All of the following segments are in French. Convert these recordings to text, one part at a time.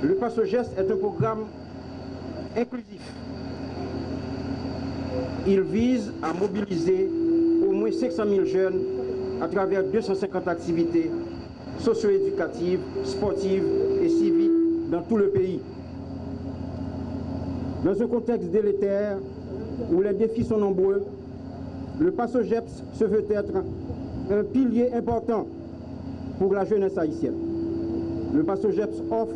Le Pass au Geste est un programme inclusif. Il vise à mobiliser au moins 500 000 jeunes à travers 250 activités socio-éducatives, sportives et civiques dans tout le pays. Dans un contexte délétère où les défis sont nombreux, le Pass au Geste se veut être un pilier important pour la jeunesse haïtienne. Le Pass au Geste offre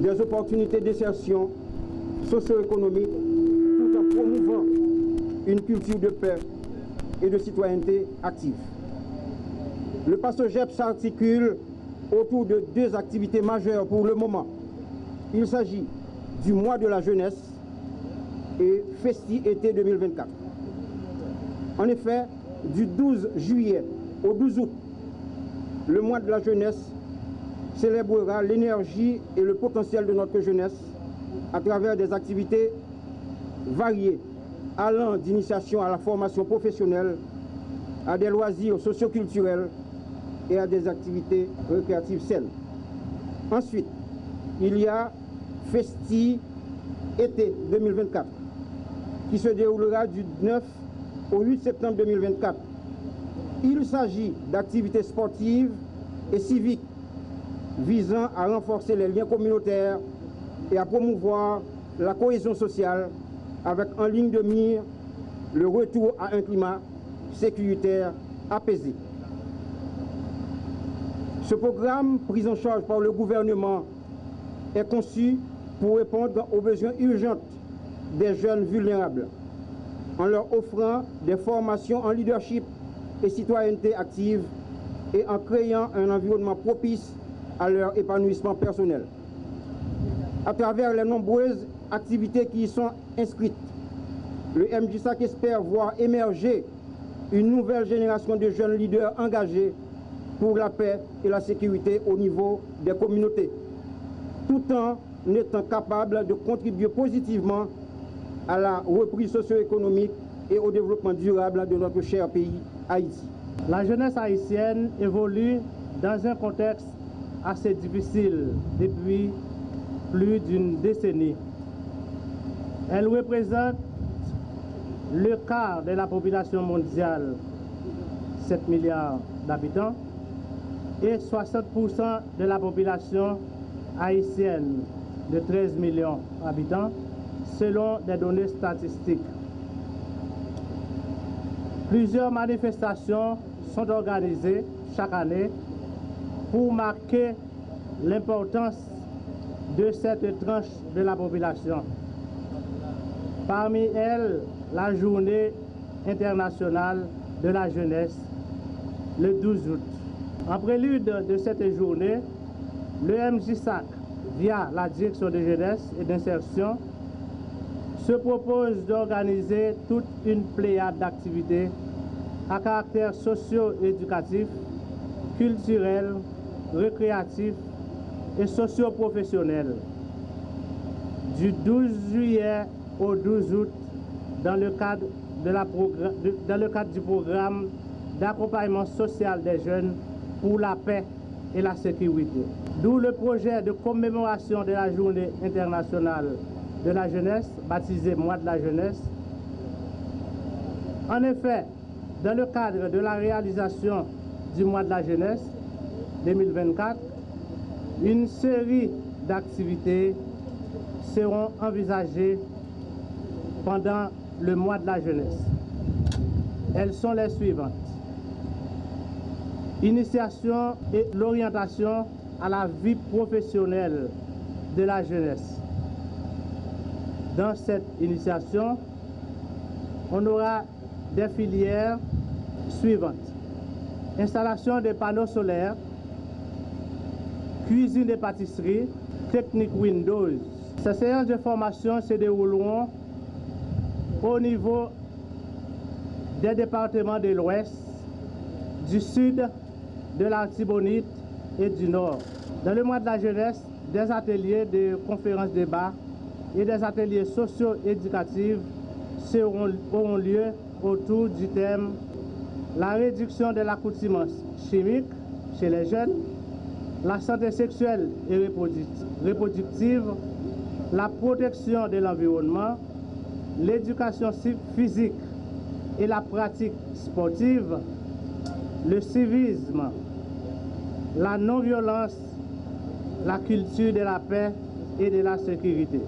des opportunités d'insertion socio-économique tout en promouvant une culture de paix et de citoyenneté active. Le Pass au Geste s'articule autour de deux activités majeures pour le moment. Il s'agit du mois de la jeunesse et Festi-été 2024. En effet, du 12 juillet au 12 août, le mois de la jeunesse célébrera l'énergie et le potentiel de notre jeunesse à travers des activités variées, allant d'initiation à la formation professionnelle, à des loisirs socioculturels et à des activités récréatives saines. Ensuite, il y a Festi-été 2024 qui se déroulera du 9 au 8 septembre 2024. Il s'agit d'activités sportives et civiques visant à renforcer les liens communautaires et à promouvoir la cohésion sociale avec en ligne de mire le retour à un climat sécuritaire apaisé. Ce programme, pris en charge par le gouvernement, est conçu pour répondre aux besoins urgents des jeunes vulnérables, en leur offrant des formations en leadership et citoyenneté active et en créant un environnement propice à leur épanouissement personnel. À travers les nombreuses activités qui y sont inscrites, le MJSAC espère voir émerger une nouvelle génération de jeunes leaders engagés pour la paix et la sécurité au niveau des communautés, tout en étant capables de contribuer positivement à la reprise socio-économique et au développement durable de notre cher pays, Haïti. La jeunesse haïtienne évolue dans un contexte assez difficile depuis plus d'une décennie. Elle représente le quart de la population mondiale, 7 milliards d'habitants, et 60% de la population haïtienne, de 13 millions d'habitants, selon des données statistiques. Plusieurs manifestations sont organisées chaque année pour marquer l'importance de cette tranche de la population. Parmi elles, la journée internationale de la jeunesse, le 12 août. En prélude de cette journée, le MJSAC, via la Direction de jeunesse et d'insertion, se propose d'organiser toute une pléiade d'activités à caractère socio-éducatif, culturel, récréatif et socio-professionnel. Du 12 juillet au 12 août, dans le cadre du programme d'accompagnement social des jeunes pour la paix et la sécurité. D'où le projet de commémoration de la Journée internationale de la jeunesse, baptisé Mois de la jeunesse. En effet, dans le cadre de la réalisation du Mois de la jeunesse 2024, une série d'activités seront envisagées pendant le Mois de la jeunesse. Elles sont les suivantes. Initiation et l'orientation à la vie professionnelle de la jeunesse. Dans cette initiation, on aura des filières suivantes. Installation des panneaux solaires, cuisine et pâtisserie, technique Windows. Ces séances de formation se dérouleront au niveau des départements de l'Ouest, du Sud, de l'Artibonite et du Nord. Dans le mois de la jeunesse, des ateliers de conférences débats et des ateliers socio-éducatifs auront lieu autour du thème « La réduction de l'accoutumance chimique chez les jeunes, la santé sexuelle et reproductive, la protection de l'environnement, l'éducation physique et la pratique sportive, le civisme, la non-violence, la culture de la paix et de la sécurité.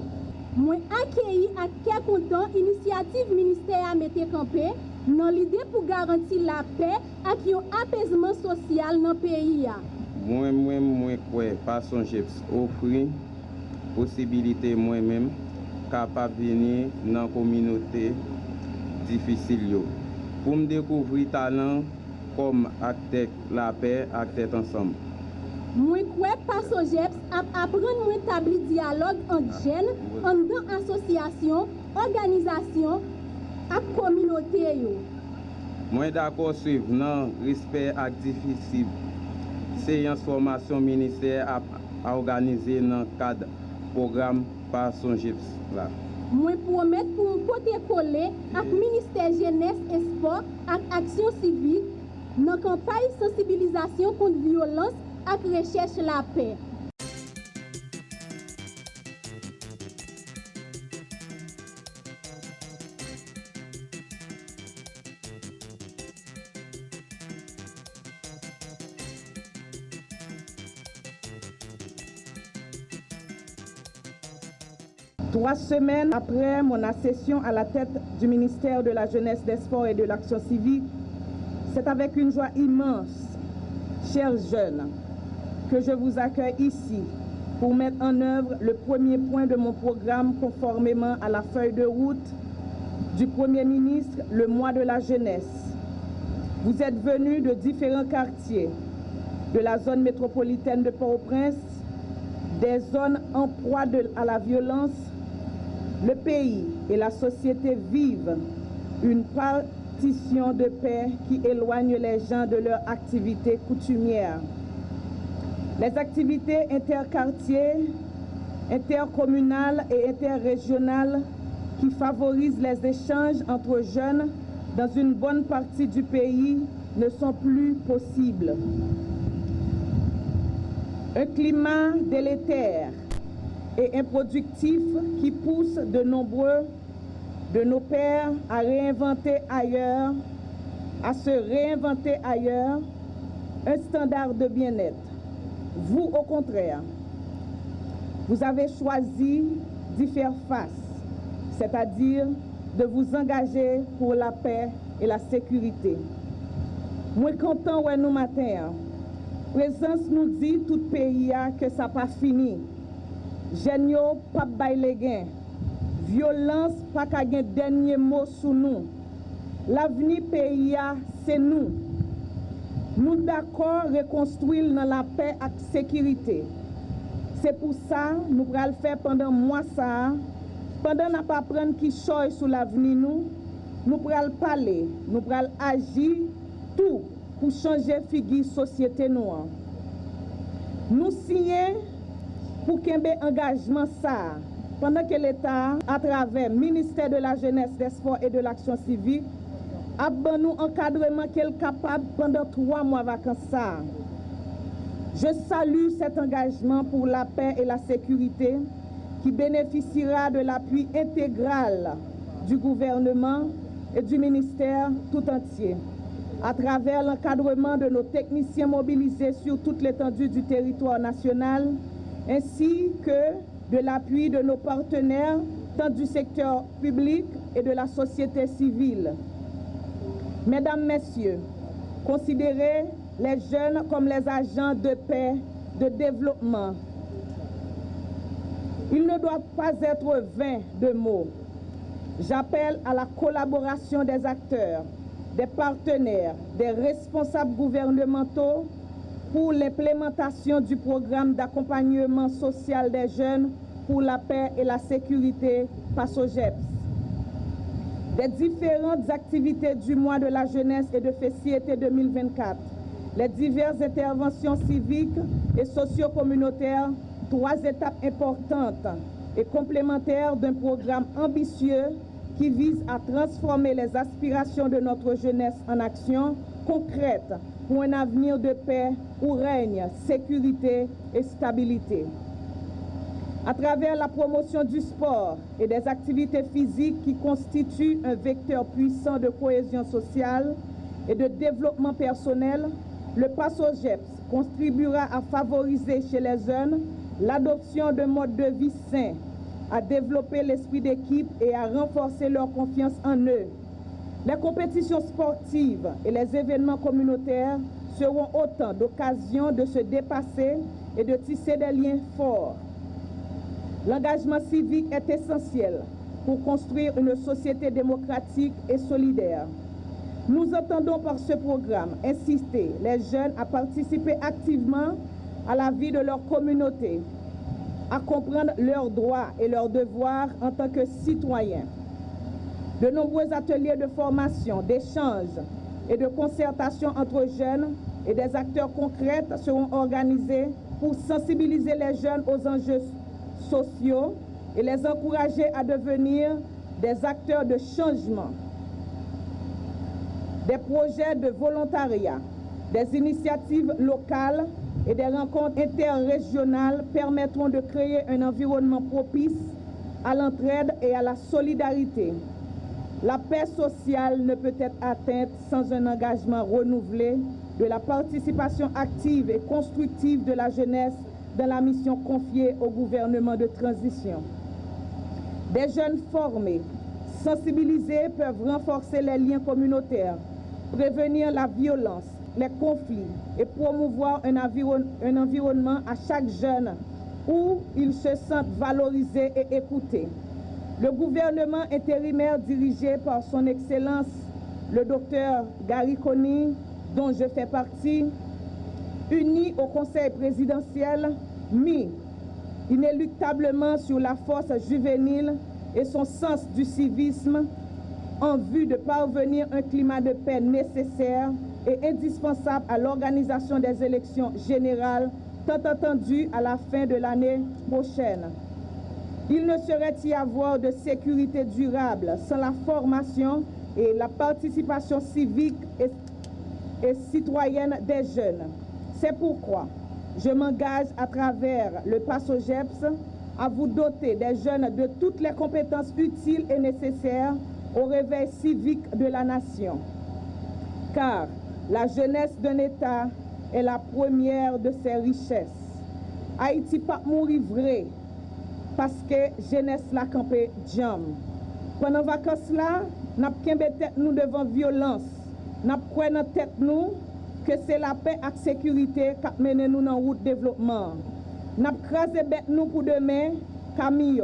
Moi accueilli à quel content l'initiative ministère a mis campé dans l'idée pour garantir la paix et un apaisement social dans le pays. Moi quoi pas songer offrir possibilité moi-même capable venir dans communauté difficile pour me découvrir talent comme acteur la paix acteur ensemble. Moi crois pas Sojeps apprendre à établir dialogue entre jeunes, entre associations, organisations et communauté. Moi d'accord suivre non respect et difficile séance formation ministère à organiser dans le cadre programme par son GIPS là. Moi promettre pour un côté collé avec ministère jeunesse et sport et action civique dans campagne sensibilisation contre violence et recherche la paix. Trois semaines après mon accession à la tête du ministère de la Jeunesse, des Sports et de l'Action civique, c'est avec une joie immense, chers jeunes, que je vous accueille ici pour mettre en œuvre le premier point de mon programme conformément à la feuille de route du Premier ministre, le mois de la jeunesse. Vous êtes venus de différents quartiers, de la zone métropolitaine de Port-au-Prince, des zones en proie à la violence. Le pays et la société vivent une partition de paix qui éloigne les gens de leurs activités coutumières. Les activités interquartiers, intercommunales et interrégionales qui favorisent les échanges entre jeunes dans une bonne partie du pays ne sont plus possibles. Un climat délétère et improductif qui pousse de nombreux de nos pères à se réinventer ailleurs un standard de bien-être. Vous, au contraire, vous avez choisi d'y faire face, c'est-à-dire de vous engager pour la paix et la sécurité. Moi, content ouais nous matin, présence nous dit tout pays que ça pas fini. Genyo pas bay les gains. Violence pas ka gen dernier mot sous nous. L'avenir pays c'est nous. Nous d'accord reconstruire dans la paix et la sécurité. C'est pour ça nous pral le faire pendant mois ça. Pendant n'a pas prendre qui choy sur l'avenir nous pral parler, nous pral agir tout pour changer figure société noire. Nous signons pour qu'il y ait un engagement ça, pendant que l'État, à travers le ministère de la Jeunesse, des Sports et de l'Action civique, a nous encadrement qu'elle est capable pendant 3 mois vacances ça. Je salue cet engagement pour la paix et la sécurité qui bénéficiera de l'appui intégral du gouvernement et du ministère tout entier, à travers l'encadrement de nos techniciens mobilisés sur toute l'étendue du territoire national, ainsi que de l'appui de nos partenaires, tant du secteur public et de la société civile. Mesdames, Messieurs, considérez les jeunes comme les agents de paix, de développement. Ils ne doivent pas être vains de mots. J'appelle à la collaboration des acteurs, des partenaires, des responsables gouvernementaux pour l'implémentation du programme d'accompagnement social des jeunes pour la paix et la sécurité PASOJEPS. Des différentes activités du mois de la jeunesse et de festivités 2024, les diverses interventions civiques et socio-communautaires, 3 étapes importantes et complémentaires d'un programme ambitieux qui vise à transformer les aspirations de notre jeunesse en actions concrètes pour un avenir de paix où règne sécurité et stabilité. À travers la promotion du sport et des activités physiques qui constituent un vecteur puissant de cohésion sociale et de développement personnel, le PASSOJEPS contribuera à favoriser chez les jeunes l'adoption de modes de vie sains, à développer l'esprit d'équipe et à renforcer leur confiance en eux. Les compétitions sportives et les événements communautaires seront autant d'occasions de se dépasser et de tisser des liens forts. L'engagement civique est essentiel pour construire une société démocratique et solidaire. Nous entendons par ce programme inciter les jeunes à participer activement à la vie de leur communauté, à comprendre leurs droits et leurs devoirs en tant que citoyens. De nombreux ateliers de formation, d'échange et de concertation entre jeunes et des acteurs concrets seront organisés pour sensibiliser les jeunes aux enjeux sociaux et les encourager à devenir des acteurs de changement. Des projets de volontariat, des initiatives locales et des rencontres interrégionales permettront de créer un environnement propice à l'entraide et à la solidarité. La paix sociale ne peut être atteinte sans un engagement renouvelé de la participation active et constructive de la jeunesse dans la mission confiée au gouvernement de transition. Des jeunes formés, sensibilisés peuvent renforcer les liens communautaires, prévenir la violence, les conflits et promouvoir un environnement à chaque jeune où ils se sentent valorisés et écoutés. Le gouvernement intérimaire dirigé par son Excellence, le docteur Gary Coney, dont je fais partie, uni au Conseil présidentiel, mis inéluctablement sur la force juvénile et son sens du civisme en vue de parvenir à un climat de paix nécessaire et indispensable à l'organisation des élections générales tant attendues à la fin de l'année prochaine. Il ne saurait y avoir de sécurité durable sans la formation et la participation civique et citoyenne des jeunes. C'est pourquoi je m'engage à travers le PASSOJEPS à vous doter des jeunes de toutes les compétences utiles et nécessaires au réveil civique de la nation. Car la jeunesse d'un État est la première de ses richesses. Haïti pas mourir vrai parce que jeunesse la campé jam. Pendant vacances là, n'a pas tête nous devant violence. N'a pas dans tête nous que c'est la paix et la sécurité qui mène nous dans route développement. N'a crasé bête nous pour demain, Camille.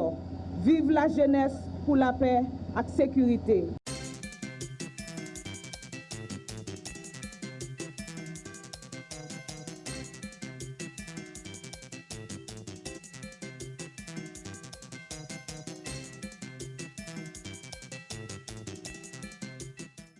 Vive la jeunesse pour la paix et la sécurité.